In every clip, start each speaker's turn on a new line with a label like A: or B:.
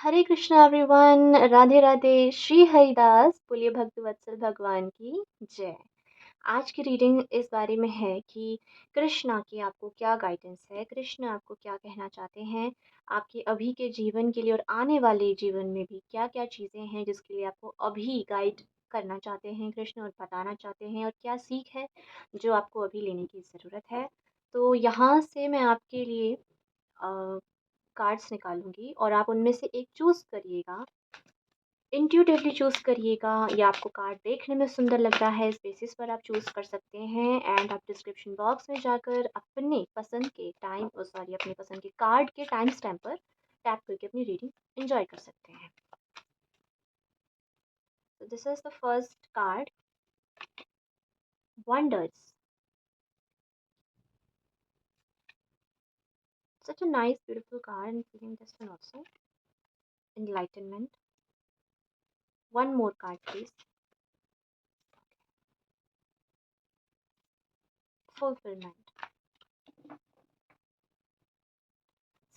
A: हरे Krishna everyone, Radhe Radhe, Shri Haridas, बोलिए भक्तवत्सल भगवान की जय। आज की रीडिंग इस बारे में है कि कृष्णा की आपको क्या गाइडेंस है, कृष्ण आपको क्या कहना चाहते हैं, आपके अभी के जीवन के लिए और आने वाले जीवन में भी क्या क्या चीज़ें हैं जिसके लिए आपको अभी गाइड करना चाहते हैं कृष्ण और बताना चाहते हैं, और क्या सीख है जो आपको अभी लेने की ज़रूरत है। तो यहाँ से मैं आपके लिए कार्ड्स निकालूंगी और आप उनमें से एक चूज़ करिएगा, इंट्यूटिवली चूज़ करिएगा, या आपको कार्ड देखने में सुंदर लग रहा है इस बेसिस पर आप चूज़ कर सकते हैं। एंड आप डिस्क्रिप्शन बॉक्स में जाकर अपने पसंद के अपने पसंद के कार्ड के टाइम स्टैम्प पर टैप करके अपनी रीडिंग एंजॉय कर सकते हैं। तो this is the first card, wonders. Such a nice beautiful card, and feeling this one also. Enlightenment. One more card please. Fulfillment.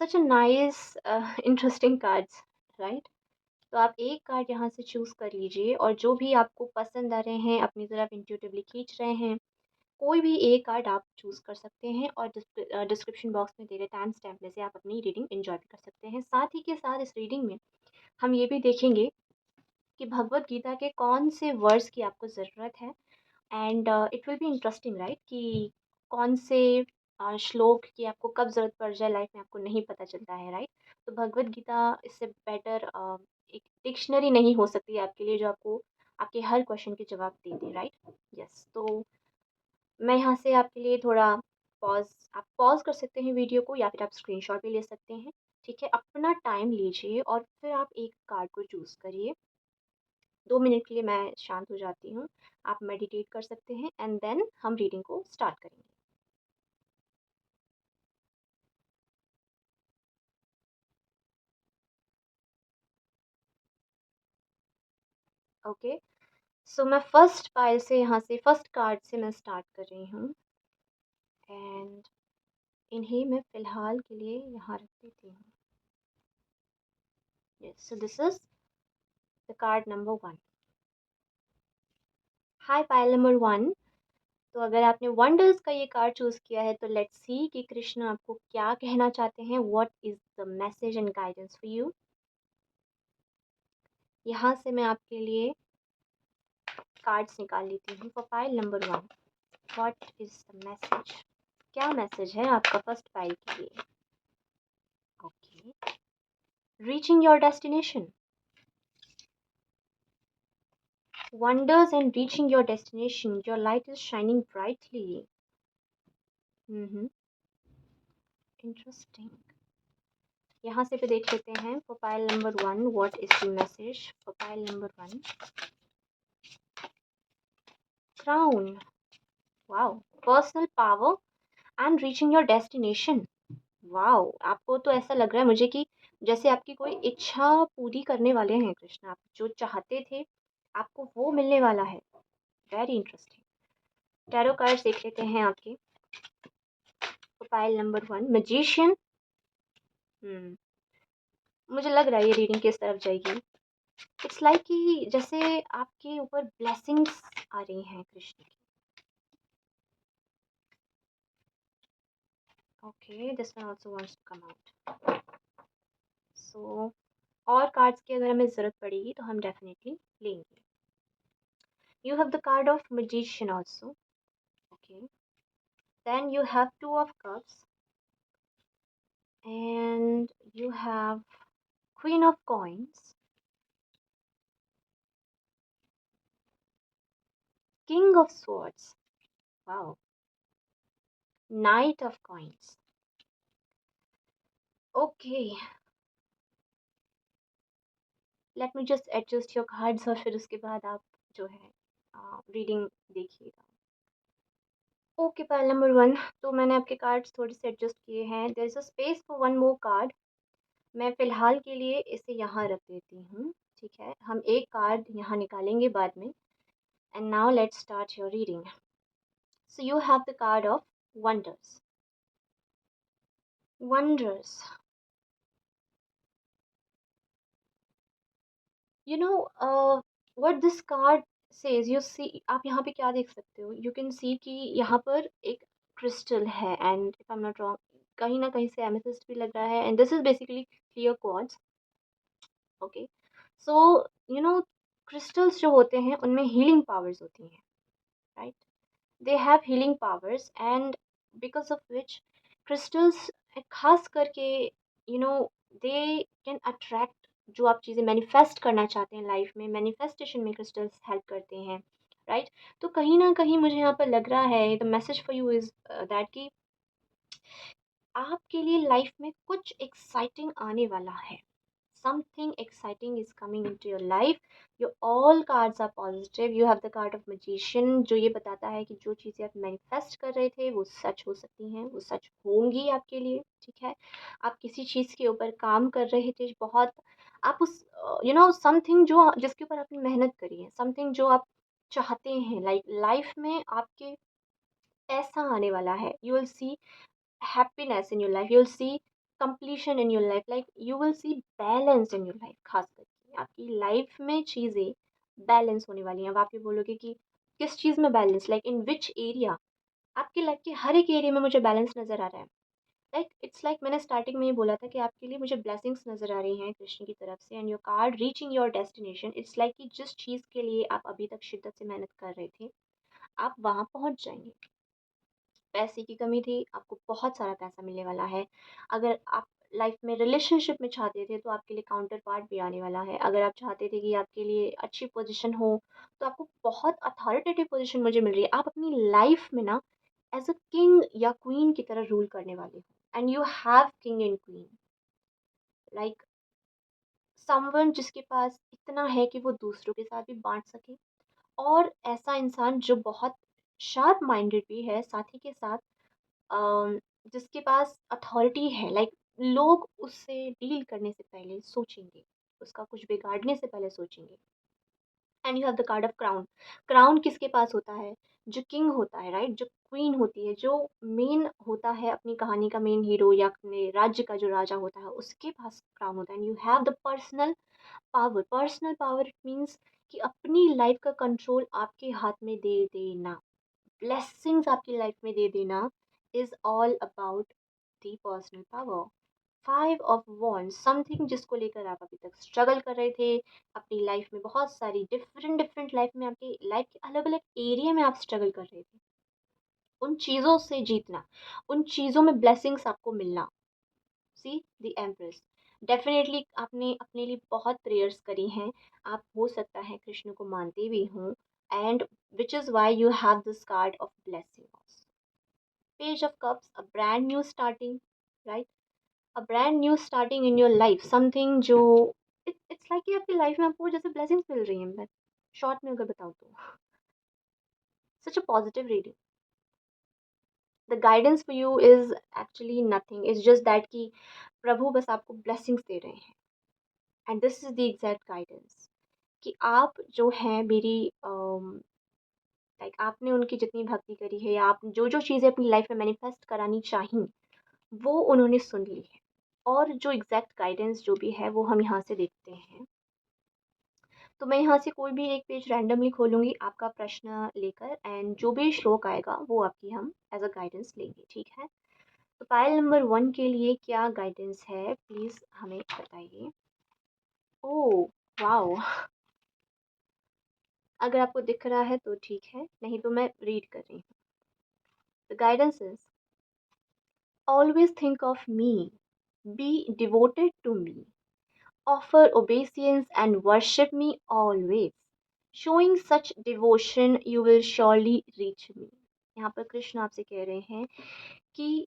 A: Such a nice interesting cards, right. तो आप एक card यहाँ से choose कर लीजिए और जो भी आपको पसंद आ रहे हैं अपनी तरफ इंट्यूटिवली खींच रहे हैं, कोई भी एक कार्ड आप चूज़ कर सकते हैं और डिस्क्रिप्शन बॉक्स में दे रहे टाइम स्टैम्प में से आप अपनी रीडिंग एंजॉय भी कर सकते हैं। साथ ही के साथ इस रीडिंग में हम ये भी देखेंगे कि भगवत गीता के कौन से वर्ड्स की आपको ज़रूरत है। And it will be interesting, right, कि कौन से श्लोक की आपको कब ज़रूरत पड़ जाए लाइफ में आपको नहीं पता चलता है, राइट। तो भगवत गीता इससे बेटर एक डिक्शनरी नहीं हो सकती आपके लिए जो आपको आपके हर क्वेश्चन के जवाब दे दे, राइट। यस, तो मैं यहाँ से आपके लिए थोड़ा पॉज आप पॉज कर सकते हैं वीडियो को, या फिर आप स्क्रीनशॉट भी ले सकते हैं। ठीक है, अपना टाइम लीजिए और फिर आप एक कार्ड को चूज़ करिए। 2 मिनट के लिए मैं शांत हो जाती हूँ, आप मेडिटेट कर सकते हैं एंड देन हम रीडिंग को स्टार्ट करेंगे। ओके, सो मैं फर्स्ट पाइल से, यहाँ से फर्स्ट कार्ड से मैं स्टार्ट कर रही हूँ। एंड इन्हें मैं फ़िलहाल के लिए यहाँ रख देती हूँ। Yes, so this is the card number 1। Hi pile number 1। तो अगर आपने वंडर्स का ये कार्ड चूज़ किया है तो लेट्स सी कि कृष्ण आपको क्या कहना चाहते हैं। What is the message and guidance for you. यहाँ से मैं आपके लिए कार्ड्स निकाल लेती हूँ for pile number 1। What is the message, क्या मैसेज है आपका फर्स्ट पाइल के लिए। Okay, reaching your destination, wonders and reaching your destination, your light is shining brightly. Interesting. यहाँ से भी देख लेते हैं for pile number 1 what is the message for pile number 1। Crown, wow, personal power and reaching your destination. Wow, आपको तो ऐसा लग रहा है मुझे कि जैसे आपकी कोई इच्छा पूरी करने वाले हैं कृष्ण, आप जो चाहते थे आपको वो मिलने वाला है। Very interesting. टैरो कार्ड्स देख लेते हैं आपके फाइल नंबर 1, मैजिशियन। मुझे लग रहा है ये रीडिंग किस तरफ जाएगी। इट्स लाइक कि जैसे आपके ऊपर ब्लेसिंग्स आ रही हैं कृष्ण की। Okay, this one also wants to come out. So और कार्ड्स की अगर हमें ज़रूरत पड़ेगी तो हम डेफिनेटली लेंगे। You have the card of magician also. Okay, then you have 2 of cups and you have Queen of Coins, King of Swords, wow, Knight of Coins. Okay, let me just adjust your cards और फिर उसके बाद आप जो है reading देखिएगा। Okay, pile number 1, तो मैंने आपके कार्ड्स थोड़े से एडजस्ट किए हैं। There is a space for one more card. मैं फ़िलहाल के लिए इसे यहाँ रख देती हूँ। ठीक है, हम एक कार्ड यहाँ निकालेंगे बाद में। And now let's start your reading. So you have the card of wonders. Wonders, you know what this card says, you see, आप यहाँ पे क्या देख सकते हो, यू कैन सी कि यहाँ पर एक क्रिस्टल है, and if I am not wrong कहीं ना कहीं से एमेथिस्ट भी लग रहा है, and this is basically clear quartz. Okay, so you know crystals जो होते हैं उनमें हीलिंग पावर्स होती हैं, right? They have healing powers, and because of which crystals खास करके you know they can attract जो आप चीज़ें मैनिफेस्ट करना चाहते हैं लाइफ में, मैनिफेस्टेशन में क्रिस्टल्स हेल्प करते हैं, राइट? तो कहीं ना कहीं मुझे यहाँ पर लग रहा है, the message for you is that कि आपके लिए लाइफ में कुछ एक्साइटिंग आने वाला है। Something exciting is coming into your life. Your all cards are positive. You have the card of magician, जो ये बताता है कि जो चीज़ें आप मैनिफेस्ट कर रहे थे वो सच हो सकती हैं, वो सच होंगी आपके लिए, ठीक है? आप किसी चीज़ के ऊपर काम कर रहे थे बहुत, आप उस समथिंग जो जिसके ऊपर आपने मेहनत करी है, समथिंग जो आप चाहते हैं, लाइक लाइफ में आपके ऐसा आने वाला है, you will see happiness in your life, you'll see completion in your life, like you will see balance in your life। खास करके आपकी लाइफ में चीज़ें बैलेंस होने वाली हैं। अब आप ये बोलोगे कि किस चीज़ में balance, like in which area? आपकी लाइफ के हर एक एरिया में मुझे बैलेंस नज़र आ रहा है। लाइक इट्स लाइक मैंने स्टार्टिंग में ये बोला था कि आपके लिए मुझे ब्लेसिंग्स नज़र आ रही हैं कृष्ण की तरफ से, and your card reaching your destination, it's like कि जिस चीज़ के लिए आप अभी तक शिद्दत से मेहनत कर रहे थे, आप वहाँ पहुँच जाएंगे। पैसे की कमी थी, आपको बहुत सारा पैसा मिलने वाला है। अगर आप लाइफ में रिलेशनशिप में चाहते थे तो आपके लिए काउंटर पार्ट भी आने वाला है। अगर आप चाहते थे कि आपके लिए अच्छी पोजीशन हो तो आपको बहुत अथॉरिटेटिव पोजीशन मुझे मिल रही है। आप अपनी लाइफ में ना एज अ किंग या क्वीन की तरह रूल करने वाले हो, and you have king and queen, like someone जिसके पास इतना है कि वो दूसरों के साथ भी बांट सके, और ऐसा इंसान जो बहुत शार्प माइंडेड भी है साथ ही के साथ, जिसके पास अथॉरिटी है, लाइक लोग उससे डील करने से पहले सोचेंगे, उसका कुछ बिगाड़ने से पहले सोचेंगे। And you have the card of crown. Crown किसके पास होता है? जो किंग होता है, राइट? जो क्वीन होती है, जो मेन होता है, अपनी कहानी का मेन हीरो या अपने राज्य का जो राजा होता है, उसके पास क्राउन होता है। And you have the personal power. Personal power it means कि अपनी लाइफ का कंट्रोल आपके हाथ में दे देना, ब्लेसिंग्स आपकी लाइफ में दे देना, is all about the personal power. Five of wands, something जिसको लेकर आप अभी तक स्ट्रगल कर रहे थे अपनी लाइफ में, बहुत सारी डिफरेंट डिफरेंट लाइफ में, आपकी लाइफ के अलग अलग एरिया में आप स्ट्रगल कर रहे थे, उन चीज़ों से जीतना, उन चीज़ों में ब्लेसिंग्स आपको मिलना। सी द एम्प्रेस, डेफिनेटली आपने अपने लिए बहुत प्रेयर्स करी हैं, आप हो सकता है कृष्ण को मानते भी हों, and which is why you have this card of blessing. Page of cups, a brand new starting, right? A brand new starting in your life, something जो इट्स लाइक कि आपकी लाइफ में आपको जैसे ब्लेसिंग्स मिल रही हैं। मैं शॉर्ट में अगर बताऊँ तो such a positive reading. The guidance for you is actually nothing, it's just that कि प्रभु बस आपको ब्लेसिंग्स दे रहे हैं, and this is the exact guidance कि आप जो हैं मेरी, लाइक आपने उनकी जितनी भक्ति करी है, या आप जो जो चीज़ें अपनी लाइफ में मैनिफेस्ट करानी चाहिए, वो उन्होंने सुन ली है। और जो एग्जैक्ट गाइडेंस जो भी है वो हम यहाँ से देखते हैं। तो मैं यहाँ से कोई भी एक पेज रैंडमली खोलूँगी आपका प्रश्न लेकर, एंड जो भी श्लोक आएगा वो आपकी हम एज अ गाइडेंस लेंगे, ठीक है? तो पायल नंबर 1 के लिए क्या गाइडेंस है, प्लीज़ हमें बताइए। Oh wow! अगर आपको दिख रहा है तो ठीक है, नहीं तो मैं रीड कर रही हूँ। The guidance is always think of me, be devoted to me, offer obeisance and worship me always. Showing such devotion, you will surely reach me। यहाँ पर कृष्ण आपसे कह रहे हैं कि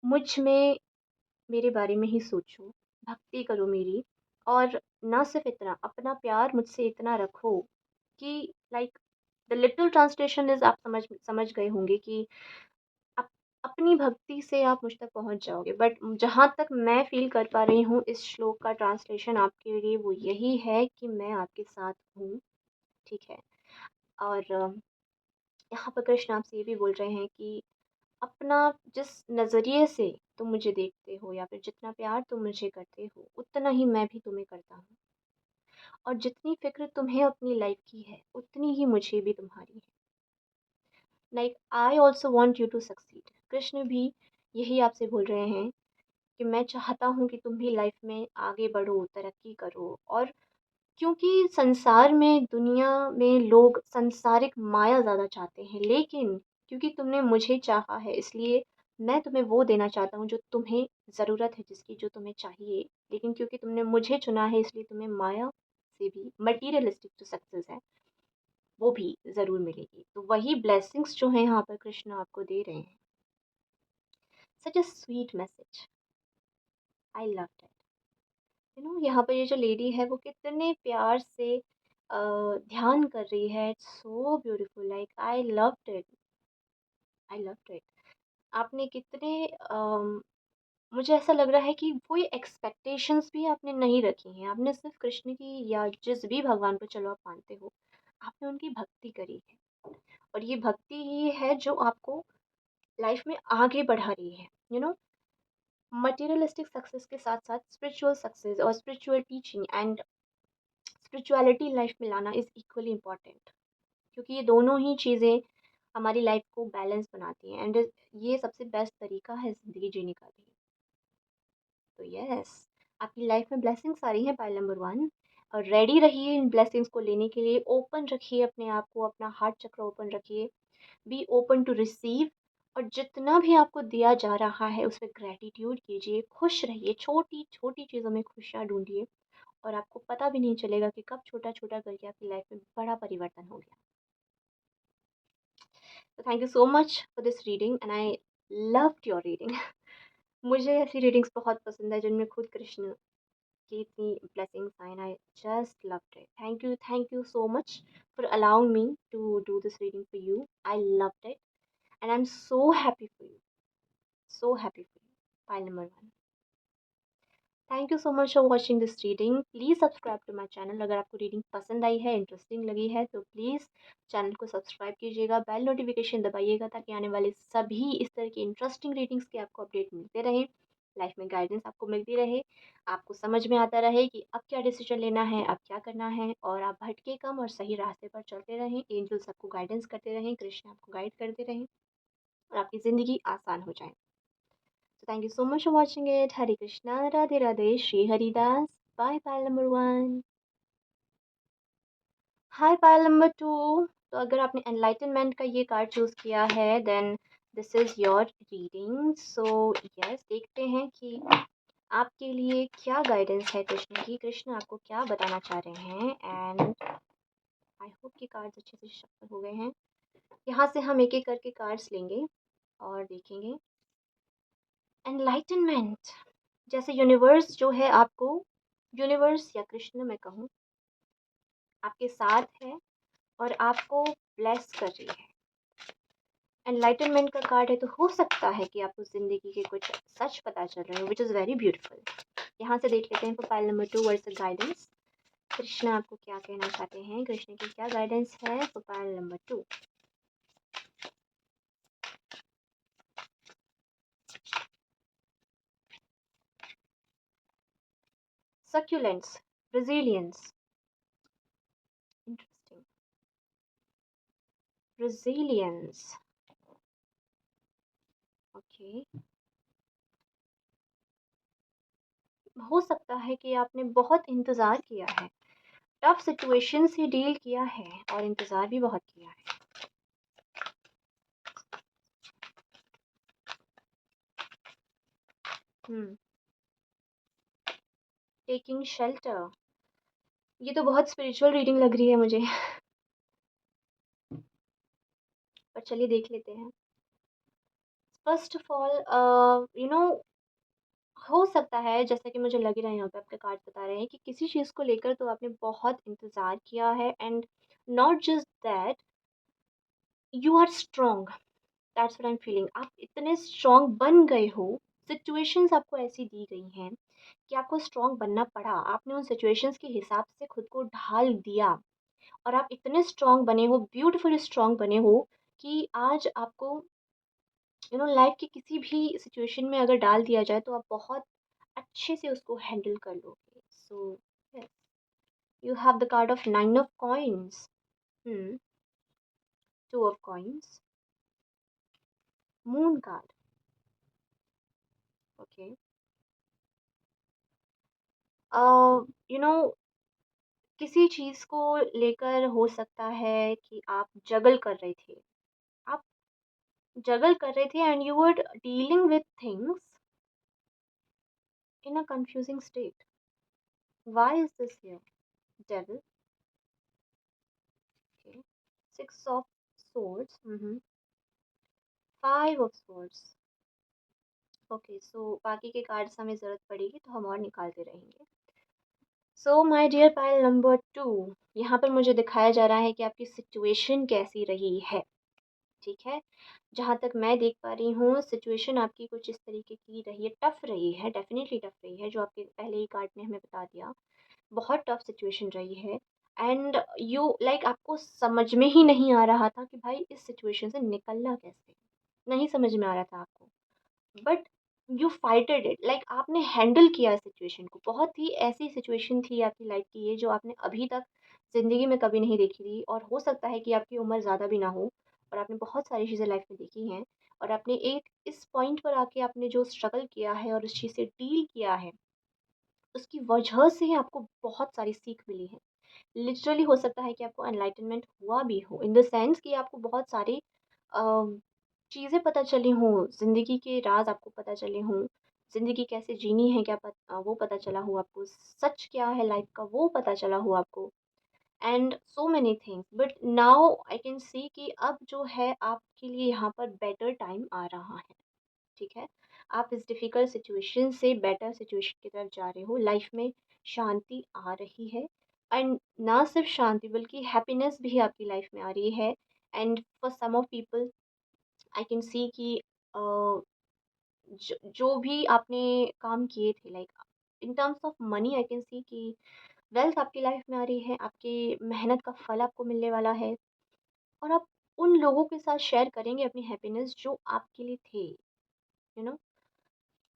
A: मुझ में, मेरे बारे में ही सोचो, भक्ति करो मेरी, और ना सिर्फ इतना, अपना प्यार मुझसे इतना रखो कि like the little translation is, आप समझ गए होंगे कि अप अपनी भक्ति से आप मुझ तक पहुँच जाओगे। बट जहाँ तक मैं फ़ील कर पा रही हूँ इस श्लोक का ट्रांसलेशन आपके लिए वो यही है कि मैं आपके साथ हूँ, ठीक है? और यहाँ पर कृष्ण आपसे ये भी बोल रहे हैं कि अपना जिस नज़रिए से तुम मुझे देखते हो, या फिर जितना प्यार तुम मुझे करते हो, उतना ही मैं भी तुम्हें करता हूँ। और जितनी फ़िक्र तुम्हें अपनी लाइफ़ की है, उतनी ही मुझे भी तुम्हारी है। Like I also want you to succeed. Krishna भी यही आपसे बोल रहे हैं कि मैं चाहता हूँ कि तुम भी लाइफ़ में आगे बढ़ो, तरक्की करो। और क्योंकि संसार में, दुनिया में लोग सांसारिक माया ज़्यादा चाहते हैं, लेकिन क्योंकि तुमने मुझे चाहा है, इसलिए मैं तुम्हें वो देना चाहता हूँ जो तुम्हें ज़रूरत है, जिसकी जो तुम्हें चाहिए। लेकिन क्योंकि तुमने मुझे चुना है, इसलिए तुम्हें माया से भी मटीरियलिस्टिक जो सक्सेस है, वो भी ज़रूर मिलेगी। तो वही ब्लेसिंग्स जो हैं यहाँ पर कृष्ण आपको दे रहे हैं। Such a sweet message, I loved it. यहाँ पर ये जो लेडी है वो कितने प्यार से ध्यान कर रही है। It's so beautiful, like I loved it, I loved it. आपने कितने मुझे ऐसा लग रहा है कि कोई एक्सपेक्टेशंस भी आपने नहीं रखी हैं। आपने सिर्फ कृष्ण की या जिस भी भगवान को चलो आप मानते हो, आपने उनकी भक्ति करी है। और ये भक्ति ही है जो आपको लाइफ में आगे बढ़ा रही है। मटेरियलिस्टिक सक्सेस के साथ साथ स्पिरिचुअल सक्सेस और spiritual teaching and spirituality life में लाना इज़ इक्वली इम्पॉर्टेंट, क्योंकि ये दोनों ही चीज़ें हमारी लाइफ को बैलेंस बनाती हैं। एंड ये सबसे बेस्ट तरीका है ज़िंदगी जीने का भी। तो यस, आपकी लाइफ में ब्लेसिंग्स आ रही हैं, पाइल नंबर 1। और रेडी रहिए इन ब्लेसिंग्स को लेने के लिए। ओपन रखिए अपने आप को, अपना हार्ट चक्र ओपन रखिए। Be open to receive. और जितना भी आपको दिया जा रहा है उस पर ग्रैटिट्यूड कीजिए, खुश रहिए, छोटी छोटी चीज़ों में खुशियाँ ढूंढिए। और आपको पता भी नहीं चलेगा कि कब छोटा छोटा करके आपकी लाइफ में बड़ा परिवर्तन हो गया। तो thank you so much for this reading and I loved your reading. मुझे ऐसी रीडिंग्स बहुत पसंद है जिनमें खुद कृष्ण की इतनी ब्लेसिंग्स आए। I just loved it. Thank you so much for allowing me to do this reading for you. I loved it and I am so happy for you, so happy for you. Pile number 1. Thank you so much for watching this reading. Please subscribe to my channel. अगर आपको reading पसंद आई है, interesting लगी है, तो please channel को subscribe कीजिएगा, bell notification दबाइएगा, ताकि आने वाले सभी इस तरह की इंटरेस्टिंग रीडिंग्स के आपको अपडेट मिलते रहें। लाइफ में गाइडेंस आपको मिलती रहे, आपको समझ में आता रहे कि अब क्या डिसीजन लेना है, अब क्या करना है, और आप भटके कम और सही रास्ते पर चलते रहें। एंजल्स आपको गाइडेंस करते रहें, कृष्ण आपको गाइड करते रहें, और आपकी ज़िंदगी आसान हो जाए। So thank you so much for watching it. Hare Krishna, Radhe Radhe, Shri Haridas. Bye, pile number 1. Hi, pile number 2. तो अगर आपने एनलाइटनमेंट का ये कार्ड चूज़ किया है, then this is your reading. So yes, देखते हैं कि आपके लिए क्या गाइडेंस है कृष्ण की। कृष्ण आपको क्या बताना चाह रहे हैं। एंड आई होप कि कार्ड्स अच्छे से शफल हो गए हैं। यहाँ से हम एक एक करके कार्ड्स लेंगे और देखेंगे। एनलाइटनमेंट, जैसे यूनिवर्स जो है आपको, यूनिवर्स या कृष्ण मैं कहूँ, आपके साथ है और आपको ब्लेस कर रही है। एनलाइटनमेंट का कार्ड है, तो हो सकता है कि आपको ज़िंदगी के कुछ सच पता चल रहे हो, विच इज़ वेरी ब्यूटीफुल। यहाँ से देख लेते हैं for pile number 2 words guidance. Krishna आपको क्या कहना चाहते हैं, कृष्ण की क्या गाइडेंस है for pile number 2। Succulents, resilience, interesting, resilience, okay. हो सकता है कि आपने बहुत इंतज़ार किया है, टफ सिचुएशन से डील किया है और इंतज़ार भी बहुत किया है। टेकिंग शेल्टर, ये तो बहुत स्पिरिचुअल रीडिंग लग रही है मुझे। पर चलिए देख लेते हैं। फर्स्ट ऑफ ऑल हो सकता है, जैसा कि मुझे लग रहा है यहाँ पे आपके कार्ड बता रहे हैं, कि किसी चीज़ को लेकर तो आपने बहुत इंतज़ार किया है। And not just that, you are strong, that's what I am feeling. आप इतने स्ट्रॉन्ग बन गए हो, सिचुएशंस आपको ऐसी दी गई हैं कि आपको स्ट्रॉन्ग बनना पड़ा। आपने उन सिचुएशंस के हिसाब से खुद को ढाल दिया और आप इतने स्ट्रॉन्ग बने हो, ब्यूटीफुली स्ट्रॉन्ग बने हो, कि आज आपको लाइफ की किसी भी सिचुएशन में अगर डाल दिया जाए तो आप बहुत अच्छे से उसको हैंडल कर लोगे। So yes, You have the card of Nine of Coins. Hmm. Two of Coins. Moon card. Okay. You know, किसी चीज को लेकर हो सकता है कि आप जगल कर रहे थे, आप जगल कर रहे थे and you were dealing with things in a confusing state. Why is this here? Devil. Okay. Six of swords. Five of swords. Okay, so बाकी के कार्ड्स हमें ज़रूरत पड़ेगी तो हम और निकालते रहेंगे. So my dear pile number 2, यहाँ पर मुझे दिखाया जा रहा है कि आपकी सिचुएशन कैसी रही है. ठीक है, जहाँ तक मैं देख पा रही हूँ सिचुएशन आपकी कुछ इस तरीके की रही है, टफ रही है, डेफिनेटली टफ रही है, जो आपके पहले ही कार्ड ने हमें बता दिया. बहुत टफ सिचुएशन रही है. एंड यू लाइक आपको समझ में ही नहीं आ रहा था कि भाई इस सिचुएशन से निकलना कैसे. नहीं समझ में आ रहा था आपको, but you fighted it. Like आपने हैंडल किया सिचुएशन को. बहुत ही ऐसी सिचुएशन थी आपकी लाइफ की ये जो आपने अभी तक ज़िंदगी में कभी नहीं देखी थी, और हो सकता है कि आपकी उम्र ज़्यादा भी ना हो और आपने बहुत सारी चीज़ें लाइफ में देखी हैं, और आपने एक इस पॉइंट पर आके आपने जो स्ट्रगल किया है और उस चीज़ से डील किया है, उसकी वजह से आपको बहुत सारी सीख मिली है. लिटरली हो सकता है कि आपको एनलाइटनमेंट हुआ भी हो, इन द सेंस कि आपको बहुत सारी चीज़ें पता चली हों, ज़िंदगी के राज आपको पता चले हों, ज़िंदगी कैसे जीनी है वो पता चला हो आपको, सच क्या है लाइफ का वो पता चला हो आपको, and so many things. But now I can see कि अब जो है आपके लिए यहाँ पर बेटर टाइम आ रहा है. ठीक है, आप इस डिफ़िकल्ट सिचुएशन से बेटर सिचुएशन की तरफ जा रहे हो. लाइफ में शांति आ रही है, एंड ना सिर्फ शांति बल्कि हैप्पीनेस भी आपकी लाइफ में आ रही है. And for some of people I can see कि जो भी आपने काम किए थे, like in terms of money, I can see कि वेल्थ आपकी लाइफ में आ रही है, आपकी मेहनत का फल आपको मिलने वाला है, और आप उन लोगों के साथ शेयर करेंगे अपनी हैप्पीनेस जो आपके लिए थे, यू नो.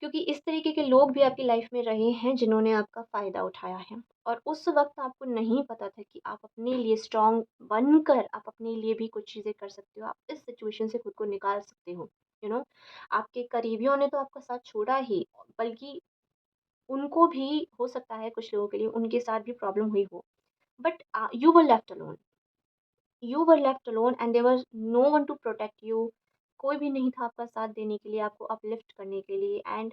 A: क्योंकि इस तरीके के लोग भी आपकी लाइफ में रहे हैं जिन्होंने आपका फ़ायदा उठाया है, और उस वक्त आपको नहीं पता था कि आप अपने लिए स्ट्रांग बनकर आप अपने लिए भी कुछ चीज़ें कर सकते हो, आप इस सिचुएशन से खुद को निकाल सकते हो, यू नो. आपके करीबियों ने तो आपका साथ छोड़ा ही, बल्कि उनको भी हो सकता है कुछ लोगों के लिए उनके साथ भी प्रॉब्लम हुई हो, but you were left alone. You were left alone and there was no one to protect you. कोई भी नहीं था आपका साथ देने के लिए, आपको अपलिफ्ट करने के लिए, एंड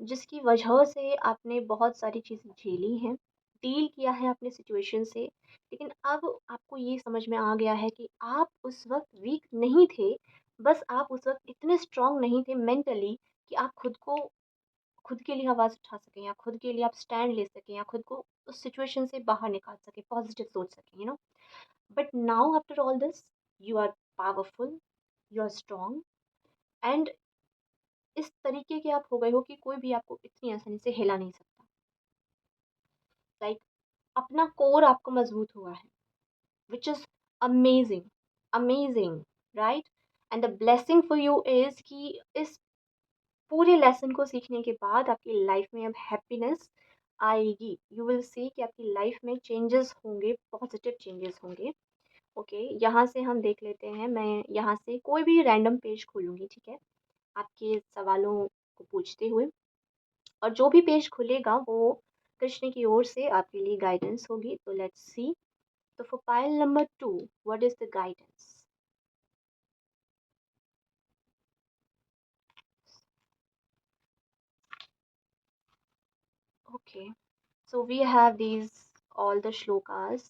A: जिसकी वजह से आपने बहुत सारी चीज़ें झेली हैं, डील किया है अपने सिचुएशन से. लेकिन अब आपको ये समझ में आ गया है कि आप उस वक़्त वीक नहीं थे, बस आप उस वक़्त इतने स्ट्रॉन्ग नहीं थे मेंटली कि आप खुद के लिए आवाज़ उठा सकें, या खुद के लिए आप स्टैंड ले सकें, या खुद को उस सिचुएशन से बाहर निकाल सकें, पॉज़िटिव सोच सकें, you know. But now, after all this, you are powerful, you are strong, and इस तरीके के आप हो गए हो कि कोई भी आपको इतनी आसानी से हिला नहीं सकता. लाइक अपना कोर आपको मजबूत हुआ है, which is amazing, amazing, right. And the blessing for you is कि इस पूरे लेसन को सीखने के बाद आपकी लाइफ में अब हैप्पीनेस आएगी. यू विल सी कि आपकी लाइफ में चेंजेस होंगे, पॉजिटिव चेंजेस होंगे. ओके, यहाँ से हम देख लेते हैं. मैं यहाँ से कोई भी रैंडम पेज खोलूँगी, ठीक है, आपके सवालों को पूछते हुए, और जो भी पेज खुलेगा वो कृष्ण की ओर से आपके लिए गाइडेंस होगी. तो लेट्स सी. तो for pile number 2, what is the guidance? Okay, so we have these all the shlokas,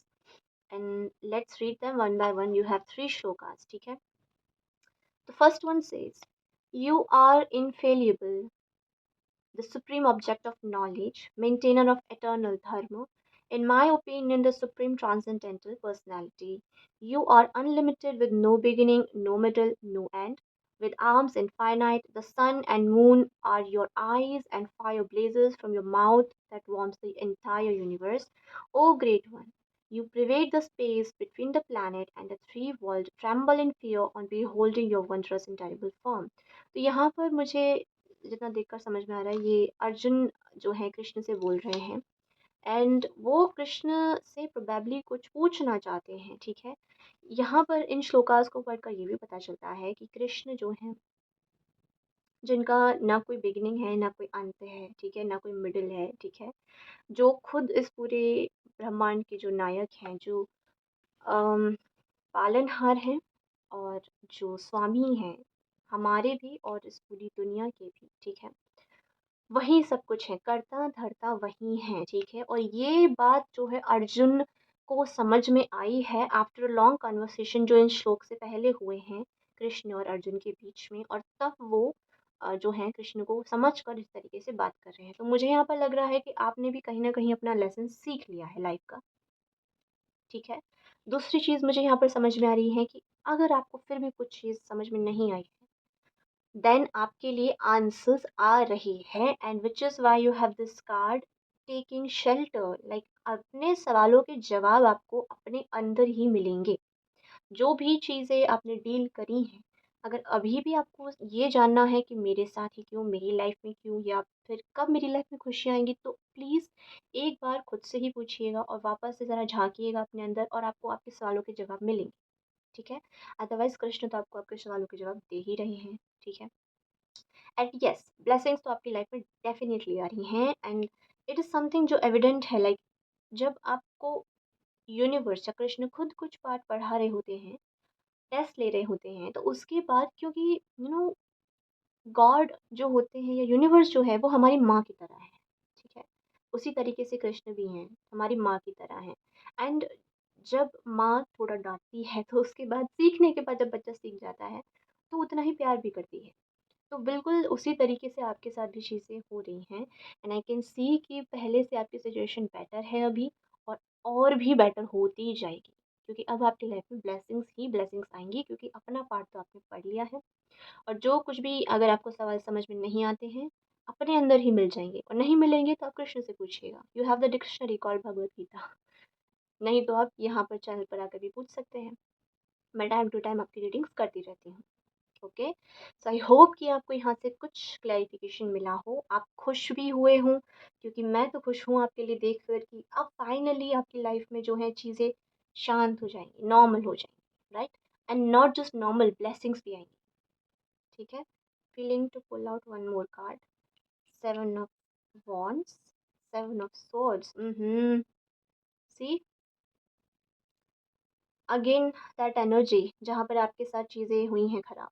A: and let's read them one by one. You have three shlokas, ठीक है. The first one says, you are infallible, the supreme object of knowledge, maintainer of eternal dharma. In my opinion, the supreme transcendental personality. You are unlimited with no beginning, no middle, no end. With arms infinite, the sun and moon are your eyes, and fire blazes from your mouth that warms the entire universe. O great one, you pervade the space between the planet and the three worlds, tremble in fear on beholding your wondrous and terrible form. तो यहाँ पर मुझे जितना देखकर समझ में आ रहा है, ये अर्जुन जो है कृष्ण से बोल रहे हैं. एंड वो कृष्ण से प्रोबेबली कुछ पूछना चाहते हैं, ठीक है? यहाँ पर इन श्लोकास को पढ़कर ये भी पता चलता है कि कृष्ण जो हैं, जिनका ना कोई बिगिनिंग है, ना कोई अंत है, ठीक है? ना कोई मिडल है, ठीक है? जो खुद इस पूरे ब्रह्मांड के जो नायक हैं, जो अम, पालनहार हैं और जो स्वामी हैं, हमारे भी और इस पूरी दुनिया के भी, ठीक है? वही सब कुछ है, कर्ता-धर्ता वही हैं, ठीक है? और ये बात जो है अर्जुन को समझ में आई है आफ्टर अ लॉन्ग कन्वर्सेशन जो इन श्लोक से पहले हुए हैं, कृष्ण और अर्जुन के बीच में, और तब वो जो हैं कृष्ण को समझ कर इस तरीके से बात कर रहे हैं। तो मुझे यहाँ पर लग रहा है कि आपने भी कहीं न कहीं अपना लेसन सीख लिया है लाइफ़ का, ठीक है? दूसरी चीज़ मुझे यहाँ पर समझ में आ रही है कि अगर आपको फिर भी कुछ चीज़ समझ में नहीं आई है, देन आपके लिए आंसर्स आ रही है, and which is why you have this card taking shelter, like अपने सवालों के जवाब आपको अपने अंदर ही मिलेंगे। जो भी चीज़ें आपने डील करी हैं, अगर अभी भी आपको ये जानना है कि मेरे साथ ही क्यों, मेरी लाइफ में क्यों, या फिर कब मेरी लाइफ में खुशियाँ आएँगी, तो प्लीज़ एक बार खुद से ही पूछिएगा और वापस से ज़रा झाँकिएगा अपने अंदर, और आपको आपके सवालों के जवाब मिलेंगे, ठीक है? अदरवाइज़ कृष्ण तो आपको आपके सवालों के जवाब दे ही रहे हैं, ठीक है? एंड यस, ब्लेसिंग्स तो आपकी लाइफ में डेफिनिटली आ रही हैं, एंड इट इज़ समथिंग जो एविडेंट है, लाइक जब आपको यूनिवर्स या कृष्ण खुद कुछ पाठ पढ़ा रहे होते हैं, टेस्ट ले रहे होते हैं, तो उसके बाद क्योंकि गॉड जो होते हैं या यूनिवर्स जो है वो हमारी माँ की तरह है, ठीक है? उसी तरीके से कृष्ण भी हैं, हमारी माँ की तरह हैं। एंड जब माँ थोड़ा डाँटती है तो उसके बाद सीखने के बाद जब बच्चा सीख जाता है, तो उतना ही प्यार भी करती है। तो बिल्कुल उसी तरीके से आपके साथ भी चीज़ें हो रही हैं, एंड आई कैन सी कि पहले से आपकी सिचुएशन बेटर है अभी, और भी बेटर होती जाएगी, क्योंकि अब आपकी लाइफ में ब्लेसिंग्स ही ब्लेसिंग्स आएँगी, क्योंकि अपना पार्ट तो आपने पढ़ लिया है। और जो कुछ भी अगर आपको सवाल समझ में नहीं आते हैं, अपने अंदर ही मिल जाएँगे, और नहीं मिलेंगे तो आप कृष्ण से पूछिएगा। You have the dictionary called Bhagavad Gita. नहीं तो आप यहाँ पर चैनल पर आकर भी पूछ सकते हैं। मैं टाइम टू टाइम आपकी रीडिंग्स करती रहती हूँ। ओके, सो आई होप कि आपको यहाँ से कुछ क्लैरिफिकेशन मिला हो, आप खुश भी हुए हों, क्योंकि मैं तो खुश हूँ आपके लिए देख कर कि अब फाइनली आपकी लाइफ में जो है चीज़ें शांत हो जाएंगी, नॉर्मल हो जाएंगी, right? And not just normal, blessings भी आएंगी, ठीक है? Feeling to pull out one more card, seven of wands, seven of swords, see again that energy जहाँ पर आपके साथ चीज़ें हुई हैं खराब,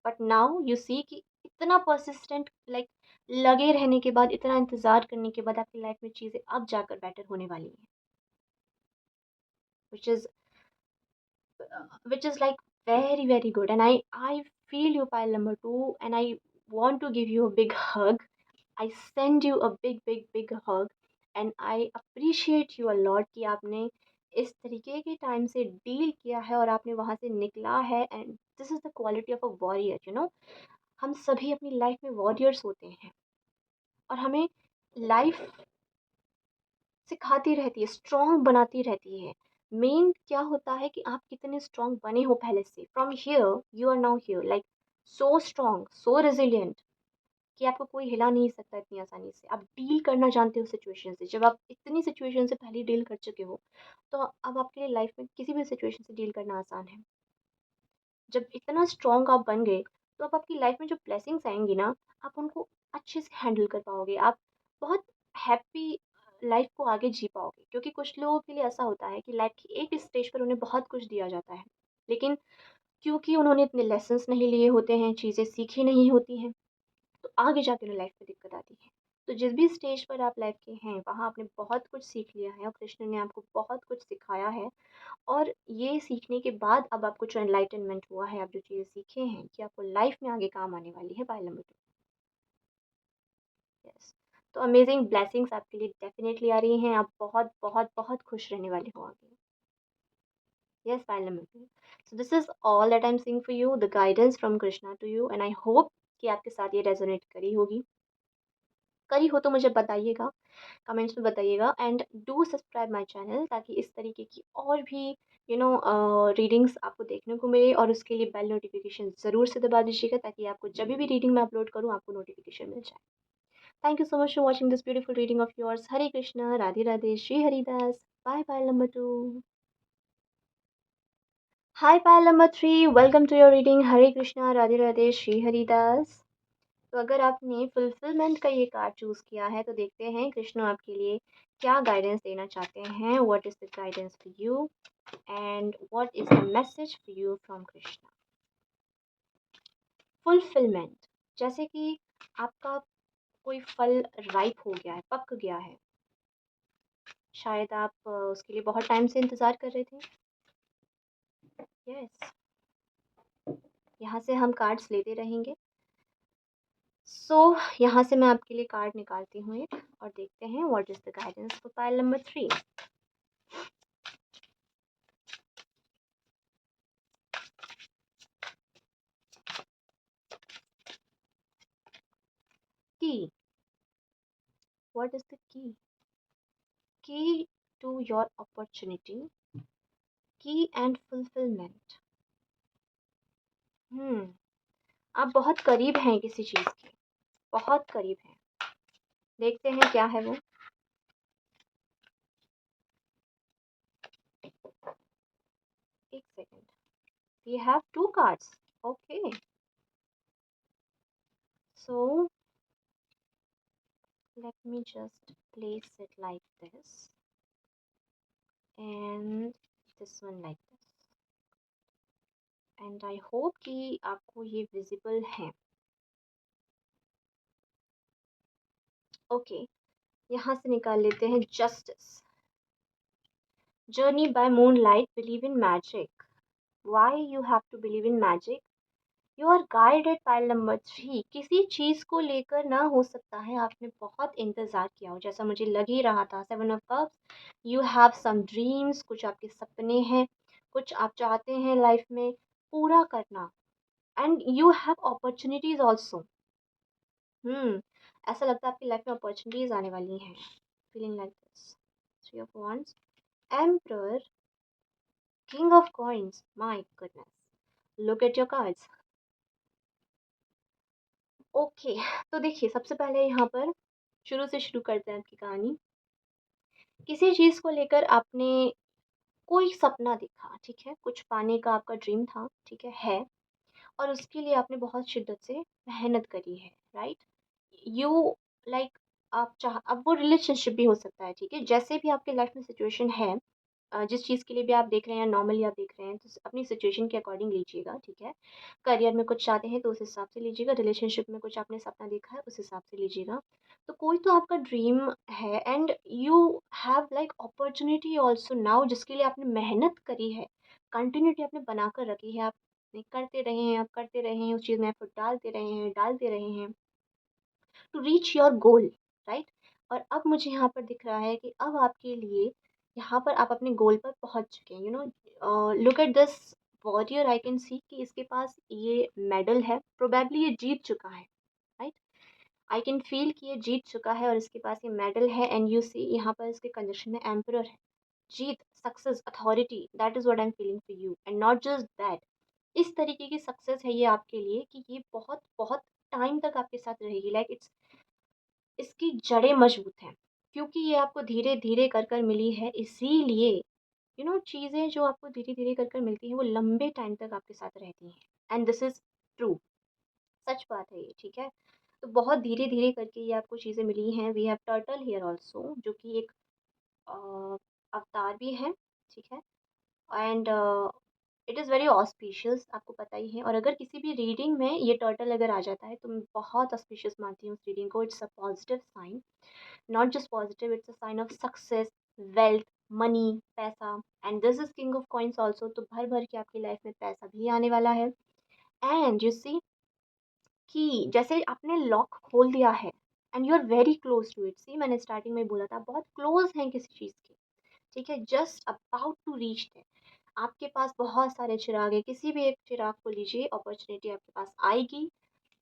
A: बट नाउ यू सी कि इतना परसिस्टेंट, लाइक लगे रहने के बाद, इतना इंतज़ार करने के बाद आपकी लाइफ में चीज़ें अब जाकर बेटर होने वाली हैं, which is like very very good, and I feel you, pile number 2, and I want to give you a big hug. I send you a big big big hug, and I appreciate you a lot कि आपने इस तरीके के time से deal किया है और आपने वहाँ से निकला है, and this is the quality of a warrior, हम सभी अपनी लाइफ में वॉरियर्स होते हैं, और हमें लाइफ सिखाती रहती है, स्ट्रॉन्ग बनाती रहती है। मेन क्या होता है कि आप कितने स्ट्रॉन्ग बने हो पहले से, from here you are now here, like so strong, so resilient कि आपको कोई हिला नहीं सकता इतनी आसानी से। आप डील करना जानते हो सिचुएशन से। जब आप इतनी सिचुएशन से पहले डील कर चुके हो, तो अब आपके लिए लाइफ में किसी भी सिचुएशन से डील करना आसान है। जब इतना स्ट्रॉन्ग आप बन गए, तो अब आपकी लाइफ में जो ब्लेसिंग्स आएँगी ना, आप उनको अच्छे से हैंडल कर पाओगे। आप बहुत हैप्पी लाइफ को आगे जी पाओगे। क्योंकि कुछ लोगों के लिए ऐसा होता है कि लाइफ की एक स्टेज पर उन्हें बहुत कुछ दिया जाता है, लेकिन क्योंकि उन्होंने इतने लेसन्स नहीं लिए होते हैं, चीज़ें सीखी नहीं होती हैं, तो आगे जाके उन्हें लाइफ में दिक्कत आती है। तो जिस भी स्टेज पर आप लाइफ के हैं, वहाँ आपने बहुत कुछ सीख लिया है और कृष्ण ने आपको बहुत कुछ सिखाया है। और ये सीखने के बाद अब आपको जो एनलाइटनमेंट हुआ है, आप जो चीज़ें सीखे हैं कि आपको लाइफ में आगे काम आने वाली है, पाइल नंबर 2। यस। तो अमेजिंग ब्लेसिंग्स आपके लिए डेफिनेटली आ रही हैं। आप बहुत, बहुत, बहुत खुश रहने वाले हो आगे। Yes, pile number 2। So this is all that I am seeing for you, the guidance from Krishna to you, and I hope कि आपके साथ ये रेज़ोनेट करी होगी। करी हो तो मुझे बताइएगा, कमेंट्स में बताइएगा, and do subscribe my channel ताकि इस तरीके की और भी रीडिंग्स आपको देखने को मिले, और उसके लिए बेल नोटिफिकेशन ज़रूर से दबा दीजिएगा ताकि आपको जब भी रीडिंग मैं अपलोड करूँ आपको नोटिफिकेशन मिल जाए। Thank you so much for watching this beautiful reading of yours. Hare Krishna, Radhe Radhe, Shri Haridas. Bye pile number 2. Hi pile number 3, welcome to your reading. Hare Krishna, Radhe Radhe, Shri Haridas. तो अगर आपने fulfilment का ये card choose किया है तो देखते हैं कृष्ण आपके लिए क्या गाइडेंस देना चाहते हैं. What is the guidance for you and what is the message for you from Krishna. Fulfilment, जैसे कि आपका कोई फल राइप हो गया है, पक गया है. शायद आप उसके लिए बहुत टाइम से इंतज़ार कर रहे थे. यस, यहाँ से हम कार्ड्स लेते रहेंगे. सो यहाँ से मैं आपके लिए कार्ड निकालती हूँ एक और देखते हैं what is the guidance for pile number 3. Key, what is the key to your opportunity, key and fulfilment. आप बहुत करीब हैं किसी चीज़ के, बहुत करीब हैं. देखते हैं क्या है वो. एक second. We have 2 cards. Okay, so let me just place it like this and this one like this, and I hope कि आपको ये visible है. ओके, यहाँ से निकाल लेते हैं justice. Journey by moonlight, believe in magic. Why you have to believe in magic? You are guided. Pile number 3, किसी चीज़ को लेकर ना हो सकता है आपने बहुत इंतज़ार किया हो, जैसा मुझे लग ही रहा था. 7 of Cups, you have some dreams, कुछ आपके सपने हैं, कुछ आप चाहते हैं लाइफ में पूरा करना. And you have opportunities also. ऐसा लगता है आपकी लाइफ में अपॉर्चुनिटीज आने वाली हैं. Feeling like this. 3 of Wands, Emperor, King of Coins. My goodness, look at your cards. Okay, तो देखिए सबसे पहले यहाँ पर शुरू से शुरू करते हैं आपकी कहानी. किसी चीज़ को लेकर आपने कोई सपना देखा, ठीक है, कुछ पाने का आपका ड्रीम था, ठीक है, और उसके लिए आपने बहुत शिद्दत से मेहनत करी है. राइट, यू लाइक, आप चाह, अब वो रिलेशनशिप भी हो सकता है, ठीक है, जैसे भी आपके लाइफ में सिचुएशन है. जिस चीज़ के लिए भी आप देख रहे हैं, नॉर्मली आप देख रहे हैं, तो अपनी सिचुएशन के अकॉर्डिंग लीजिएगा, ठीक है. करियर में कुछ चाहते हैं तो उस हिसाब से लीजिएगा. रिलेशनशिप में कुछ आपने सपना देखा है, उस हिसाब से लीजिएगा. तो कोई तो आपका ड्रीम है and you have like opportunity also now, जिसके लिए आपने मेहनत करी है, कंटिन्यूटी आपने बना कर रखी है. आप करते रहे हैं, आप करते रहे हैं, उस चीज़ में एफर्ट डालते रहे हैं to reach your goal. Right, और अब मुझे यहाँ पर दिख रहा है कि अब आपके लिए यहाँ पर आप अपने गोल पर पहुँच चुके हैं. Look at this warrior. I can see कि इसके पास ये मेडल है, प्रोबेबली ये जीत चुका है. राइट, आई कैन फील कि ये जीत चुका है और इसके पास ये मेडल है. एंड यू सी यहाँ पर इसके कंडीशन में एम्परर है. जीत, success, authority, that is what I am feeling for you. And not just that, इस तरीके की सक्सेस है ये आपके लिए कि ये बहुत बहुत टाइम तक आपके साथ रहेगी. लाइक इट्स, इसकी जड़ें मजबूत हैं क्योंकि ये आपको धीरे धीरे कर कर मिली है. इसीलिए चीज़ें जो आपको धीरे धीरे कर कर मिलती हैं वो लंबे टाइम तक आपके साथ रहती हैं. एंड दिस इज़ ट्रू, सच बात है ये, ठीक है. तो बहुत धीरे धीरे करके ये आपको चीज़ें मिली हैं. We have turtle here also, जो कि एक अवतार भी है, ठीक है. And it is very auspicious, आपको पता ही है. और अगर किसी भी रीडिंग में ये टर्टल अगर आ जाता है तो मैं बहुत ऑस्पिशियस मानती हूँ उस रीडिंग को. It's a positive sign, not just positive, it's a sign of success, wealth, money, पैसा. And this is king of coins also, तो भर भर के आपकी लाइफ में पैसा भी आने वाला है. एंड यू सी कि जैसे आपने लॉक खोल दिया है and you are very close to it. See, मैंने स्टार्टिंग में बोला था बहुत क्लोज हैं किसी चीज़ के, ठीक है, just about to reach that. आपके पास बहुत सारे चिराग है, किसी भी एक चिराग को लीजिए, अपॉर्चुनिटी आपके पास आएगी.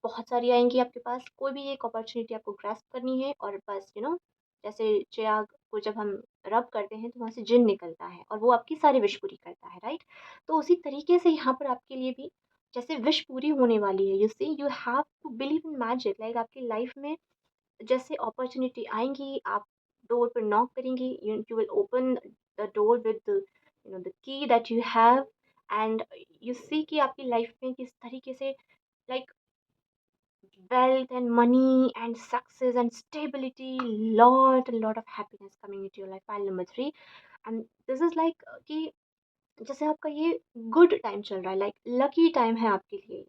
A: बहुत सारी आएँगी आपके पास, कोई भी एक अपॉर्चुनिटी आपको ग्रैस्प करनी है और बस जैसे चिराग को जब हम रब करते हैं तो वहाँ से जिन निकलता है और वो आपकी सारी विश पूरी करता है. राइट, तो उसी तरीके से यहाँ पर आपके लिए भी जैसे विश पूरी होने वाली है. You see, you have to believe in magic. Like आपकी लाइफ में जैसे अपॉर्चुनिटी आएँगी, आप डोर पे नॉक करेंगी, you will open the door with the key that you have, and you see कि आपकी लाइफ में किस तरीके से like wealth and money and success and stability, lot of happiness coming into your life. File number 3, and this is like कि जैसे आपका ये गुड टाइम चल रहा है, लाइक लकी टाइम है आपके लिए।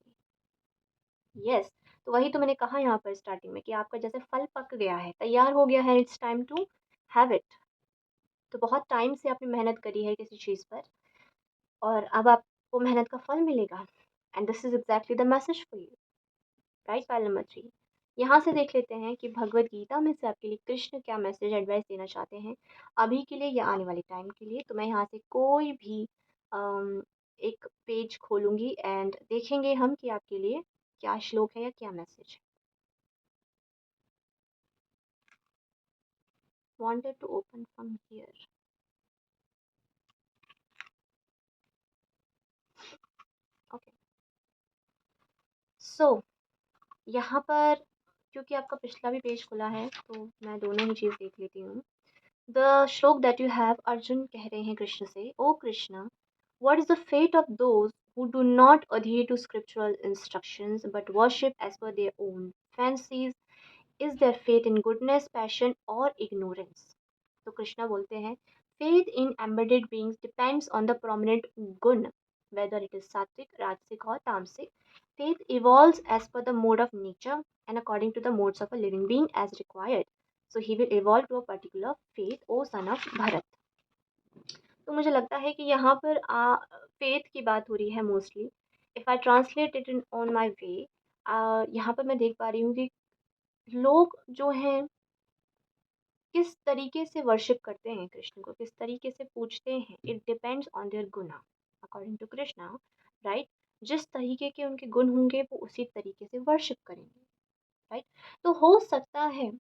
A: यस, तो वही तो मैंने कहा यहाँ पर स्टार्टिंग में कि आपका जैसे फल पक गया है, तैयार हो गया है, it's time to have it. तो बहुत टाइम से आपने मेहनत करी है किसी चीज़ पर, और अब आपको मेहनत का फल मिलेगा, and this is exactly the message for you. Right, file number 3। यहाँ से देख लेते हैं कि भगवद गीता में से आपके लिए कृष्ण क्या मैसेज एडवाइस देना चाहते हैं, अभी के लिए या आने वाले टाइम के लिए। तो मैं यहाँ से कोई भी एक पेज खोलूँगी एंड देखेंगे हम कि आपके लिए क्या श्लोक है या क्या मैसेज है। Wanted to open from here. Okay, so यहाँ पर क्योंकि आपका पिछला भी पेज खुला है, तो मैं दोनों ही चीज़ देख लेती हूँ। द श्लोक दैट यू हैव, अर्जुन कह रहे हैं कृष्ण से, ओ Krishna, what is the fate of those who do not adhere to scriptural instructions but worship as per their own fancies? Is their faith in goodness, passion, or ignorance? तो कृष्णा बोलते हैं, faith in embedded beings depends on the prominent gun, whether it is sattvic, rajasic, or tamasic. Faith evolves as per the mode of nature and according to the modes of a living being as required. So he will evolve to a particular faith, O son of Bharat. तो मुझे लगता है कि यहाँ पर faith की बात हो रही है mostly. If I translate it in on my way, यहाँ पर मैं देख पा रही हूँ कि लोग जो हैं किस तरीके से वर्शिप करते हैं कृष्ण को, किस तरीके से पूछते हैं, it depends on their guna according to Krishna. Right, जिस तरीके के उनके गुण होंगे वो उसी तरीके से वर्शिप करेंगे। राइट, तो हो सकता है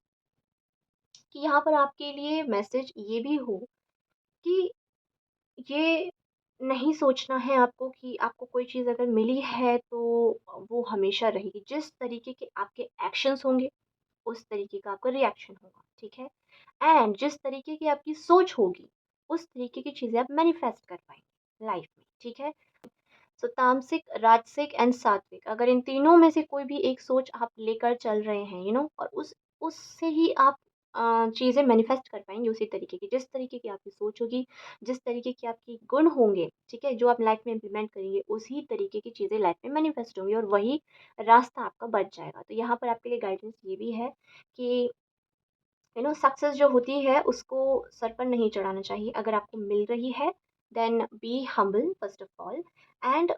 A: कि यहाँ पर आपके लिए मैसेज ये भी हो कि ये नहीं सोचना है आपको कि आपको कोई चीज़ अगर मिली है तो वो हमेशा रहेगी। जिस तरीके के आपके एक्शंस होंगे, उस तरीके का आपका रिएक्शन होगा, ठीक है? एंड जिस तरीके की आपकी सोच होगी, उस तरीके की चीज़ें आप मैनिफेस्ट कर पाएँगे लाइफ में, ठीक है? सो तामसिक, राजसिक एंड सात्विक, अगर इन तीनों में से कोई भी एक सोच आप लेकर चल रहे हैं, और उससे ही आप चीज़ें मैनिफेस्ट कर पाएंगे उसी तरीके की, जिस तरीके की आपकी सोच होगी, जिस तरीके की आपकी गुण होंगे, ठीक है, जो आप लाइफ में इम्प्लीमेंट करेंगे, उसी तरीके की चीज़ें लाइफ में मैनिफेस्ट होंगी और वही रास्ता आपका बच जाएगा। तो यहाँ पर आपके लिए गाइडेंस ये भी है कि सक्सेस जो होती है उसको सर पर नहीं चढ़ाना चाहिए। अगर आपको मिल रही है, then be humble first of all, and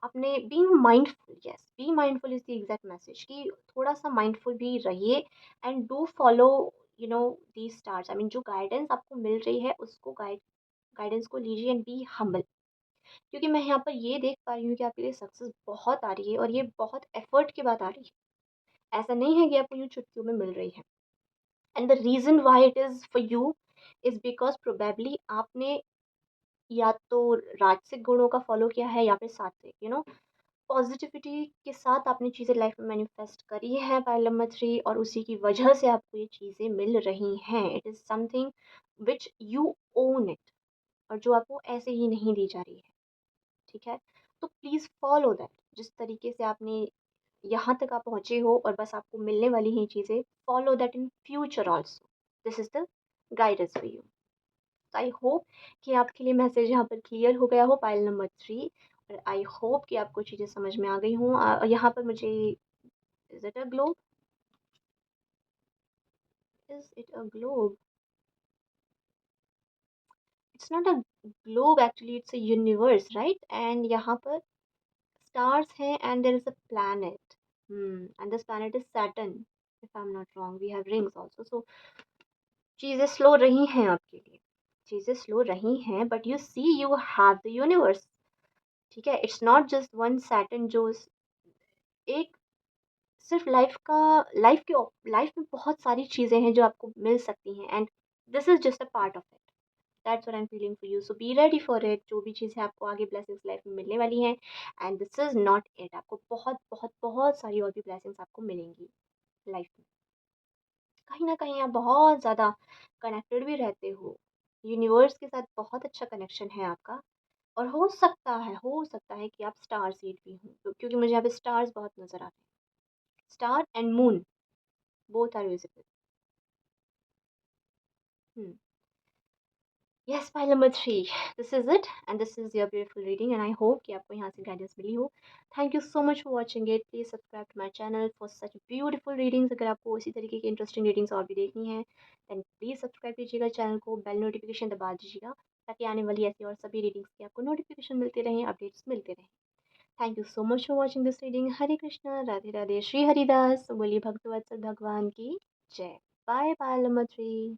A: अपने being mindful, yes, be mindful is the exact message कि थोड़ा सा माइंडफुल भी रहिए and do follow the stars, I mean जो गाइडेंस आपको मिल रही है उसको गाइडेंस को लीजिए एंड बी हम्बल। क्योंकि मैं यहाँ पर ये देख पा रही हूँ कि आपके लिए सक्सेस बहुत आ रही है और ये बहुत एफर्ट के बाद आ रही है। ऐसा नहीं है कि आपको यूँ चुटकियों में मिल रही है। And the reason why it is for you is because probably आपने या तो राजसिक गुणों का फॉलो किया है या फिर सात्विक, पॉजिटिविटी के साथ आपने चीज़ें लाइफ में मैनिफेस्ट करी है पाइल नंबर 3, और उसी की वजह से आपको ये चीज़ें मिल रही हैं। It is something which you own it, और जो आपको ऐसे ही नहीं दी जा रही है, ठीक है? तो प्लीज़ फॉलो दैट। जिस तरीके से आपने यहाँ तक आप पहुँचे हो और बस आपको मिलने वाली हैं चीज़ें, follow that in future also. This is the guidance for you. I hope कि आपके लिए मैसेज यहाँ पर क्लियर हो गया हो पाइल नंबर 3, और आई होप कि आपको चीज़ें समझ में आ गई हों। यहाँ पर मुझे, is it a globe? Is it a globe? It's not a globe actually, it's a universe, right? And यहाँ पर stars हैं and there is a planet. And this planet is Saturn, if I'm not wrong. We have rings also. So चीज़ें slow रही हैं आपके लिए, चीज़ें slow रही हैं, but you see you have the universe, ठीक है? It's not just one Saturn जो एक सिर्फ लाइफ में बहुत सारी चीज़ें हैं जो आपको मिल सकती हैं, and this is just a part of it. That's what I am feeling for you, so be ready for it. जो भी चीज़ें आपको आगे ब्लेसिंग्स लाइफ में मिलने वाली हैं, and this is not it, आपको बहुत बहुत बहुत सारी और भी ब्लेसिंग्स आपको मिलेंगी लाइफ में। कहीं न कहीं आप बहुत ज़्यादा कनेक्टेड भी रहते हो। यूनिवर्स के साथ बहुत अच्छा कनेक्शन है आपका और हो सकता है कि आप स्टार सीड भी हों, क्योंकि मुझे यहाँ पे स्टार्स बहुत नज़र आ रहे हैं। Star and moon both are visible. Hmm. Yes, pile number 3, this is it and this is your beautiful reading and I hope कि आपको यहाँ से गाइडेंस मिली हो। Thank you so much for watching it. Please subscribe to my channel for such beautiful readings. अगर आपको इसी तरीके की इंटरेस्टिंग रीडिंग्स और भी देखनी है, देन प्लीज़ सब्सक्राइब कीजिएगा चैनल को, बेल नोटिफिकेशन दबा दीजिएगा ताकि आने वाली ऐसी और सभी रीडिंग्स की आपको नोटिफिकेशन मिलते रहें, अपडेट्स मिलते रहें। Thank you so much for watching this reading. Hare Krishna, Radhe Radhe, Shri Haridas. बोलिए भक्तवत्सल भगवान की जय। Bye bye number 3।